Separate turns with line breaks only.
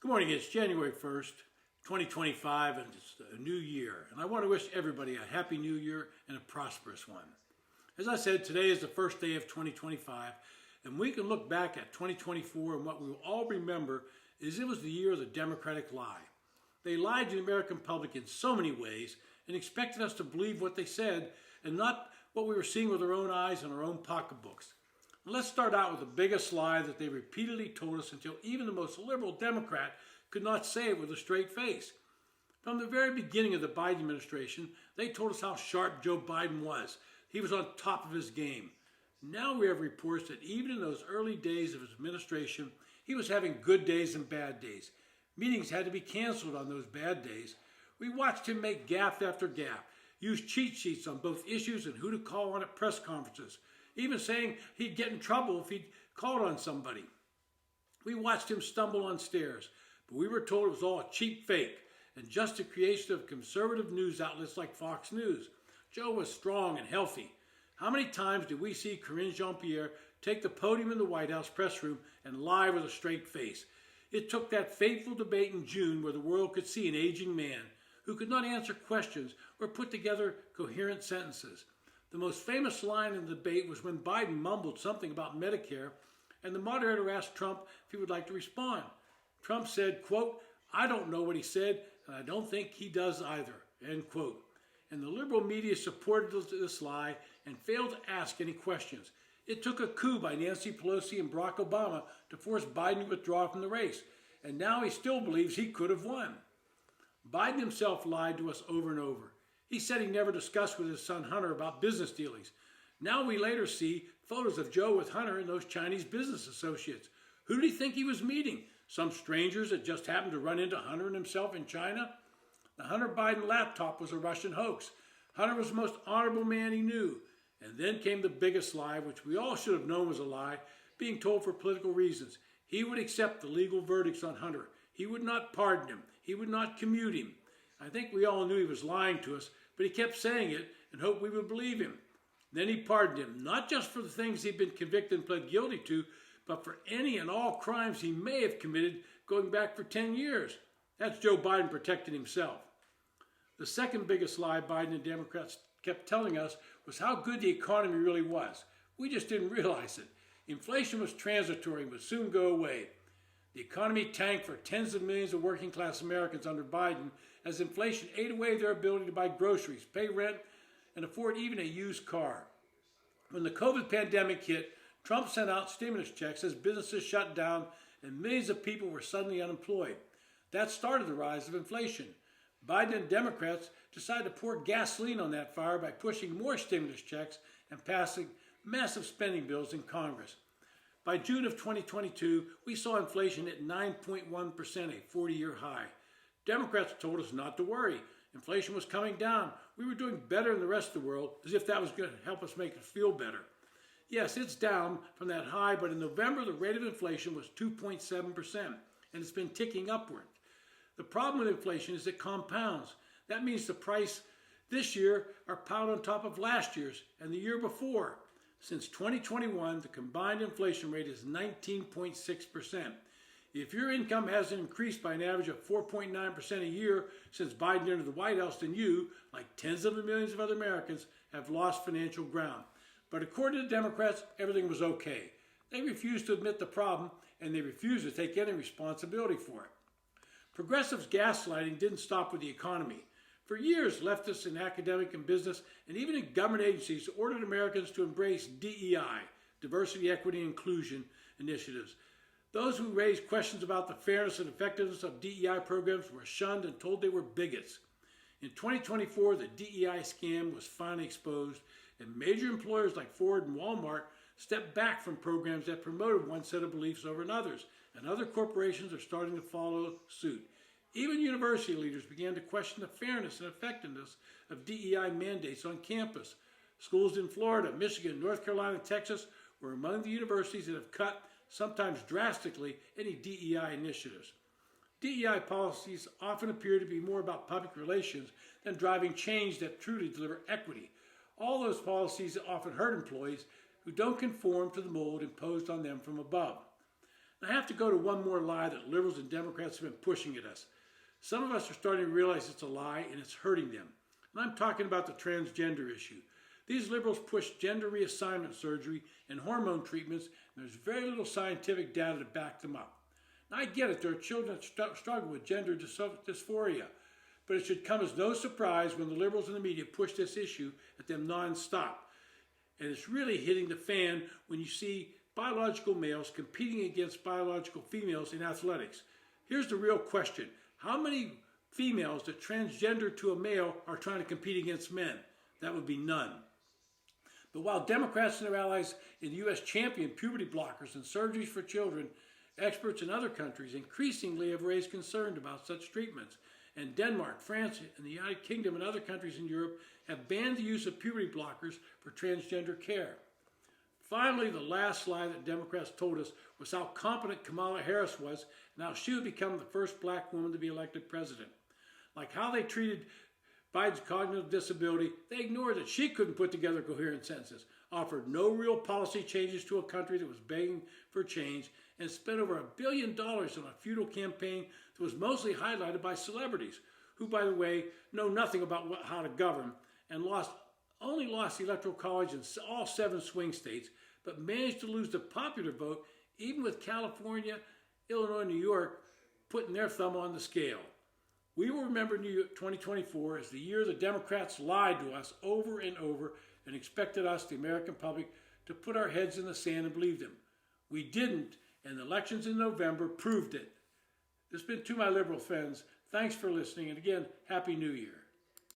Good morning. It's January 1st, 2025, and it's a new year. And I want to wish everybody a happy new year and a prosperous one. As I said, today is the first day of 2025, and we can look back at 2024, and what we will all remember is it was the year of the Democratic lie. They lied to the American public in so many ways and expected us to believe what they said and not what we were seeing with our own eyes and our own pocketbooks. Let's start out with the biggest lie that they repeatedly told us until even the most liberal Democrat could not say it with a straight face. From the very beginning of the Biden administration, they told us how sharp Joe Biden was. He was on top of his game. Now we have reports that even in those early days of his administration, he was having good days and bad days. Meetings had to be canceled on those bad days. We watched him make gaffe after gaffe, use cheat sheets on both issues and who to call on at press conferences, even saying he'd get in trouble if he'd called on somebody. We watched him stumble on stairs, but we were told it was all a cheap fake and just a creation of conservative news outlets like Fox News. Joe was strong and healthy. How many times did we see Karine Jean-Pierre take the podium in the White House press room and lie with a straight face? It took that fateful debate in June where the world could see an aging man who could not answer questions or put together coherent sentences. The most famous line in the debate was when Biden mumbled something about Medicare and the moderator asked Trump if he would like to respond. Trump said, quote, "I don't know what he said and I don't think he does either," end quote. And the liberal media supported this lie and failed to ask any questions. It took a coup by Nancy Pelosi and Barack Obama to force Biden to withdraw from the race, and now he still believes he could have won. Biden himself lied to us over and over. He said he never discussed with his son Hunter about business dealings. Now we later see photos of Joe with Hunter and those Chinese business associates. Who did he think he was meeting? Some strangers that just happened to run into Hunter and himself in China? The Hunter Biden laptop was a Russian hoax. Hunter was the most honorable man he knew. And then came the biggest lie, which we all should have known was a lie, being told for political reasons. He would accept the legal verdicts on Hunter. He would not pardon him. He would not commute him. I think we all knew he was lying to us, but he kept saying it and hoped we would believe him. Then he pardoned him, not just for the things he'd been convicted and pled guilty to, but for any and all crimes he may have committed going back for 10 years. That's Joe Biden protecting himself. The second biggest lie Biden and Democrats kept telling us was how good the economy really was. We just didn't realize it. Inflation was transitory and would soon go away. The economy tanked for tens of millions of working class Americans under Biden as inflation ate away their ability to buy groceries, pay rent, and afford even a used car. When the COVID pandemic hit, Trump sent out stimulus checks as businesses shut down and millions of people were suddenly unemployed. That started the rise of inflation. Biden and Democrats decided to pour gasoline on that fire by pushing more stimulus checks and passing massive spending bills in Congress. By June of 2022, we saw inflation at 9.1%, a 40-year high. Democrats told us not to worry. Inflation was coming down. We were doing better than the rest of the world, as if that was going to help us make us feel better. Yes, it's down from that high, but in November, the rate of inflation was 2.7%, and it's been ticking upward. The problem with inflation is it compounds. That means the price this year are piled on top of last year's and the year before. Since 2021, the combined inflation rate is 19.6%. If your income hasn't increased by an average of 4.9% a year since Biden entered the White House, then you, like tens of millions of other Americans, have lost financial ground. But according to the Democrats, everything was okay. They refused to admit the problem, and they refused to take any responsibility for it. Progressives' gaslighting didn't stop with the economy. For years, leftists in academic and business, and even in government agencies, ordered Americans to embrace DEI, diversity, equity, and inclusion initiatives. Those who raised questions about the fairness and effectiveness of DEI programs were shunned and told they were bigots. In 2024, the DEI scam was finally exposed, and major employers like Ford and Walmart stepped back from programs that promoted one set of beliefs over another's, and other corporations are starting to follow suit. Even university leaders began to question the fairness and effectiveness of DEI mandates on campus. Schools in Florida, Michigan, North Carolina, and Texas were among the universities that have cut, sometimes drastically, any DEI initiatives. DEI policies often appear to be more about public relations than driving change that truly deliver equity. All those policies often hurt employees who don't conform to the mold imposed on them from above. And I have to go to one more lie that liberals and Democrats have been pushing at us. Some of us are starting to realize it's a lie and it's hurting them. And I'm talking about the transgender issue. These liberals push gender reassignment surgery and hormone treatments, and there's very little scientific data to back them up. Now, I get it, there are children that struggle with gender dysphoria, but it should come as no surprise when the liberals and the media push this issue at them nonstop. And it's really hitting the fan when you see biological males competing against biological females in athletics. Here's the real question. How many females that transgender to a male are trying to compete against men? That would be none. But while Democrats and their allies in the U.S. champion puberty blockers and surgeries for children, experts in other countries increasingly have raised concern about such treatments. And Denmark, France, and the United Kingdom and other countries in Europe have banned the use of puberty blockers for transgender care. Finally, the last lie that Democrats told us was how competent Kamala Harris was and how she would become the first black woman to be elected president. Like how they treated Biden's cognitive disability, they ignored that she couldn't put together coherent sentences, offered no real policy changes to a country that was begging for change, and spent over $1 billion on a futile campaign that was mostly highlighted by celebrities, who, by the way, know nothing about how to govern, and only lost the Electoral College in all 7 swing states, but managed to lose the popular vote, even with California, Illinois, and New York putting their thumb on the scale. We will remember 2024 as the year the Democrats lied to us over and over and expected us, the American public, to put our heads in the sand and believe them. We didn't, and the elections in November proved it. This has been To My Liberal Friends. Thanks for listening, and again, Happy New Year.